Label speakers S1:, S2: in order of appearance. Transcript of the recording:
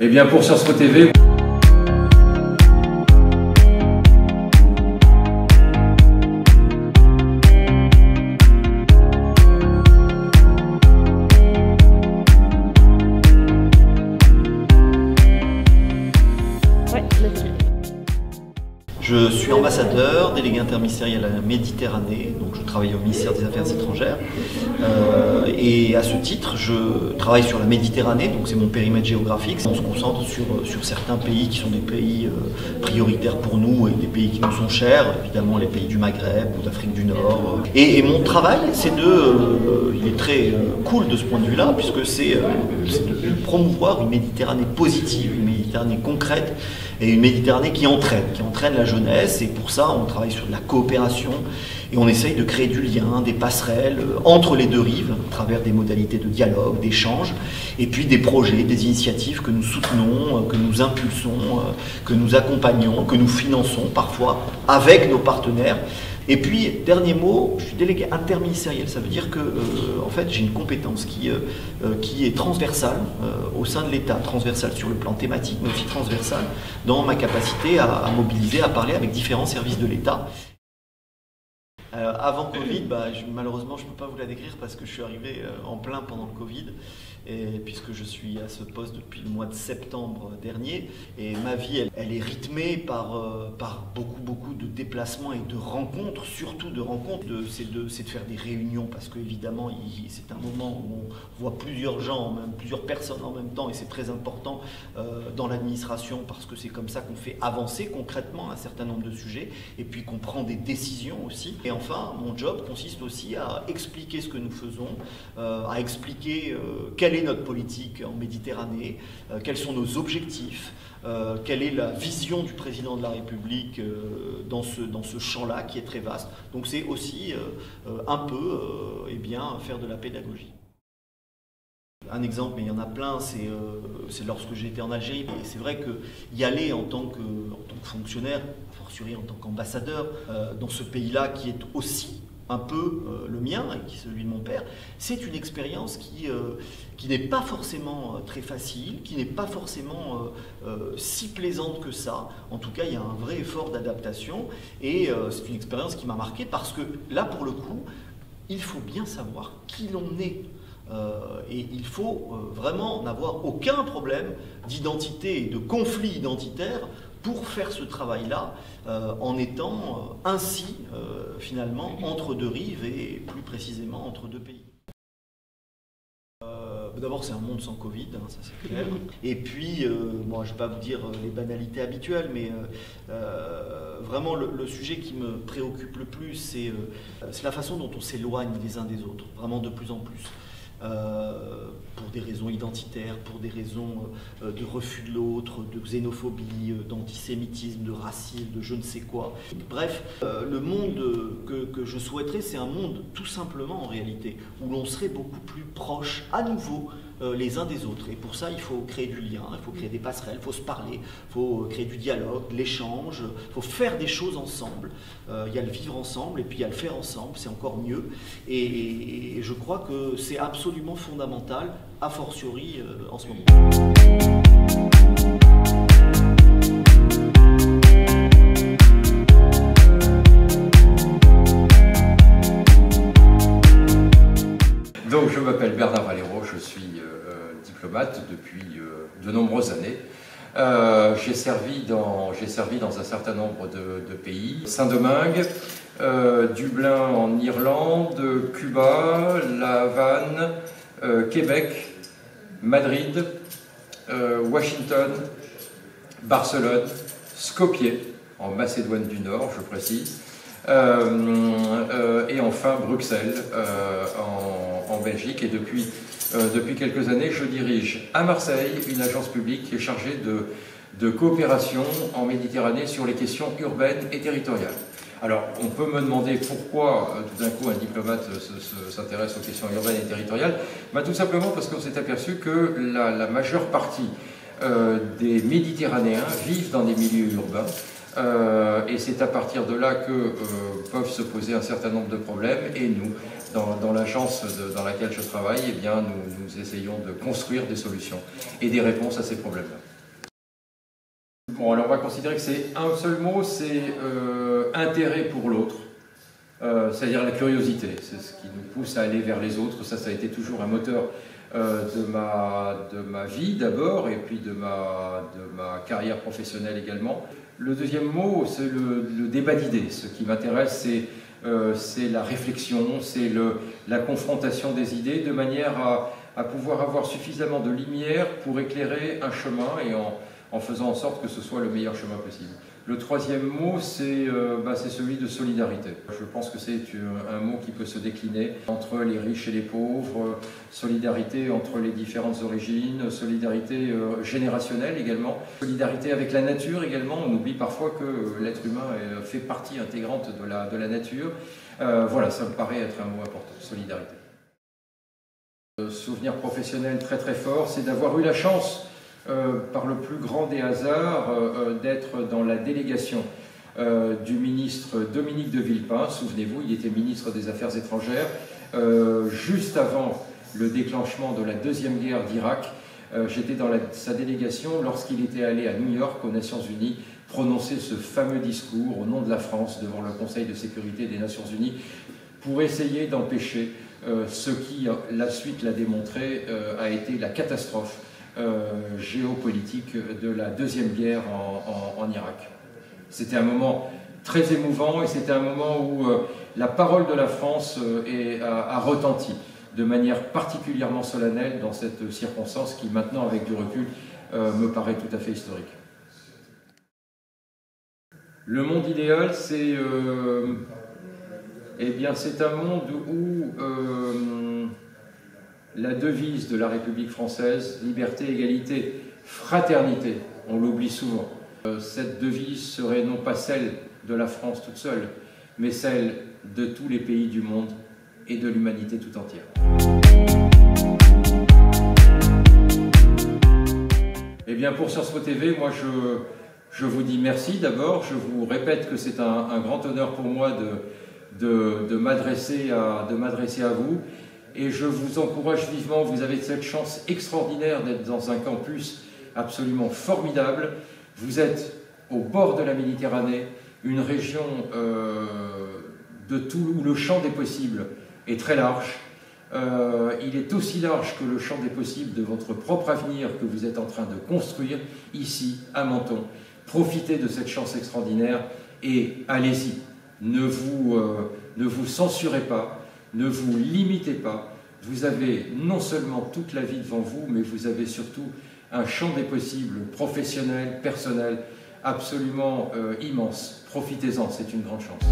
S1: Eh bien, pour Sciences Po TV.
S2: Je suis ambassadeur, délégué interministériel à la Méditerranée, donc je travaille au ministère des Affaires étrangères. Et à ce titre, je travaille sur la Méditerranée, donc c'est mon périmètre géographique. On se concentre sur certains pays qui sont des pays prioritaires pour nous et des pays qui nous sont chers, évidemment les pays du Maghreb ou d'Afrique du Nord. Et mon travail, c'est il est très cool de ce point de vue-là, puisque c'est de promouvoir une Méditerranée positive, une Méditerranée concrète, et une Méditerranée qui entraîne la jeunesse, et pour ça on travaille sur de la coopération et on essaye de créer du lien, des passerelles entre les deux rives à travers des modalités de dialogue, d'échange, et puis des projets, des initiatives que nous soutenons, que nous impulsons, que nous accompagnons, que nous finançons parfois avec nos partenaires. Et puis, dernier mot, je suis délégué interministériel. Ça veut dire que, en fait, j'ai une compétence qui est transversale au sein de l'État, transversale sur le plan thématique, mais aussi transversale dans ma capacité à mobiliser, à parler avec différents services de l'État. Avant Covid, malheureusement, je ne peux pas vous la décrire parce que je suis arrivé en plein pendant le Covid, et puisque je suis à ce poste depuis le mois de septembre dernier, et ma vie, elle est rythmée par beaucoup de déplacements et de rencontres, surtout de rencontres. C'est de faire des réunions parce qu'évidemment, c'est un moment où on voit plusieurs gens, même plusieurs personnes en même temps, et c'est très important dans l'administration parce que c'est comme ça qu'on fait avancer concrètement un certain nombre de sujets, et puis qu'on prend des décisions aussi. Et enfin, mon job consiste aussi à expliquer ce que nous faisons, à expliquer quelle est notre politique en Méditerranée, quels sont nos objectifs, quelle est la vision du président de la République dans ce champ-là qui est très vaste. Donc c'est aussi un peu faire de la pédagogie. Un exemple, mais il y en a plein, c'est lorsque j'ai été en Algérie. Et c'est vrai qu'y aller en tant que fonctionnaire, a fortiori en tant qu'ambassadeur, dans ce pays-là qui est aussi un peu le mien et qui est celui de mon père, c'est une expérience qui n'est pas forcément très facile, qui n'est pas forcément si plaisante que ça. En tout cas, il y a un vrai effort d'adaptation et c'est une expérience qui m'a marqué parce que là, pour le coup, il faut bien savoir qui l'on est. Et il faut vraiment n'avoir aucun problème d'identité et de conflit identitaire pour faire ce travail-là en étant ainsi finalement entre deux rives et plus précisément entre deux pays. D'abord, c'est un monde sans Covid, hein, ça c'est clair. Et puis, moi, je ne vais pas vous dire les banalités habituelles, mais vraiment le sujet qui me préoccupe le plus, c'est la façon dont on s'éloigne les uns des autres, vraiment de plus en plus. Pour des raisons identitaires, pour des raisons de refus de l'autre, de xénophobie, d'antisémitisme, de racisme, de je ne sais quoi. Bref, le monde que je souhaiterais, c'est un monde tout simplement en réalité, où l'on serait beaucoup plus proche à nouveau les uns des autres. Et pour ça, il faut créer du lien, il faut créer des passerelles, il faut se parler, il faut créer du dialogue, de l'échange, il faut faire des choses ensemble. Il y a le vivre ensemble et puis il y a le faire ensemble, c'est encore mieux. Et je crois que c'est absolument fondamental, a fortiori en ce moment.
S1: Donc je m'appelle Bernard Valero, je suis diplomate depuis de nombreuses années. J'ai servi dans un certain nombre de pays. Saint-Domingue, Dublin en Irlande, Cuba, La Havane, Québec, Madrid, Washington, Barcelone, Skopje, en Macédoine du Nord, je précise, et enfin Bruxelles, en Belgique. Et depuis quelques années, je dirige à Marseille une agence publique qui est chargée de coopération en Méditerranée sur les questions urbaines et territoriales. Alors, on peut me demander pourquoi tout d'un coup un diplomate s'intéresse aux questions urbaines et territoriales. Tout simplement parce qu'on s'est aperçu que la majeure partie des Méditerranéens vivent dans des milieux urbains. Et c'est à partir de là que peuvent se poser un certain nombre de problèmes, et nous, dans l'agence dans laquelle je travaille, eh bien, nous essayons de construire des solutions et des réponses à ces problèmes-là. Bon, alors on va considérer que c'est un seul mot, c'est intérêt pour l'autre, c'est-à-dire la curiosité, c'est ce qui nous pousse à aller vers les autres. Ça a été toujours un moteur de ma vie d'abord, et puis de ma carrière professionnelle également. Le deuxième mot, c'est le débat d'idées. Ce qui m'intéresse, c'est la réflexion, c'est la confrontation des idées, de manière à pouvoir avoir suffisamment de lumière pour éclairer un chemin, et en faisant en sorte que ce soit le meilleur chemin possible. Le troisième mot, c'est celui de solidarité. Je pense que c'est un mot qui peut se décliner entre les riches et les pauvres, solidarité entre les différentes origines, solidarité générationnelle également, solidarité avec la nature également. On oublie parfois que l'être humain fait partie intégrante de la nature. Voilà, ça me paraît être un mot important, solidarité. Souvenir professionnel très très fort, c'est d'avoir eu la chance, par le plus grand des hasards, d'être dans la délégation du ministre Dominique de Villepin. Souvenez-vous, il était ministre des Affaires étrangères juste avant le déclenchement de la deuxième guerre d'Irak. J'étais dans sa délégation lorsqu'il était allé à New York, aux Nations Unies, prononcer ce fameux discours au nom de la France devant le Conseil de sécurité des Nations Unies pour essayer d'empêcher ce qui, la suite l'a démontré, a été la catastrophe géopolitique de la deuxième guerre en Irak. C'était un moment très émouvant, et c'était un moment où la parole de la France a retenti de manière particulièrement solennelle dans cette circonstance qui maintenant, avec du recul, me paraît tout à fait historique. Le monde idéal, c'est un monde où la devise de la République française, liberté, égalité, fraternité, on l'oublie souvent. Cette devise serait non pas celle de la France toute seule, mais celle de tous les pays du monde et de l'humanité tout entière. Eh bien, pour Sciences Po TV, moi je vous dis merci d'abord. Je vous répète que c'est un grand honneur pour moi de m'adresser à vous. Et je vous encourage vivement, vous avez cette chance extraordinaire d'être dans un campus absolument formidable. Vous êtes au bord de la Méditerranée, une région où le champ des possibles est très large. Il est aussi large que le champ des possibles de votre propre avenir que vous êtes en train de construire ici, à Menton. Profitez de cette chance extraordinaire et allez-y. Ne vous censurez pas. Ne vous limitez pas, vous avez non seulement toute la vie devant vous, mais vous avez surtout un champ des possibles professionnel, personnel, absolument immense. Profitez-en, c'est une grande chance.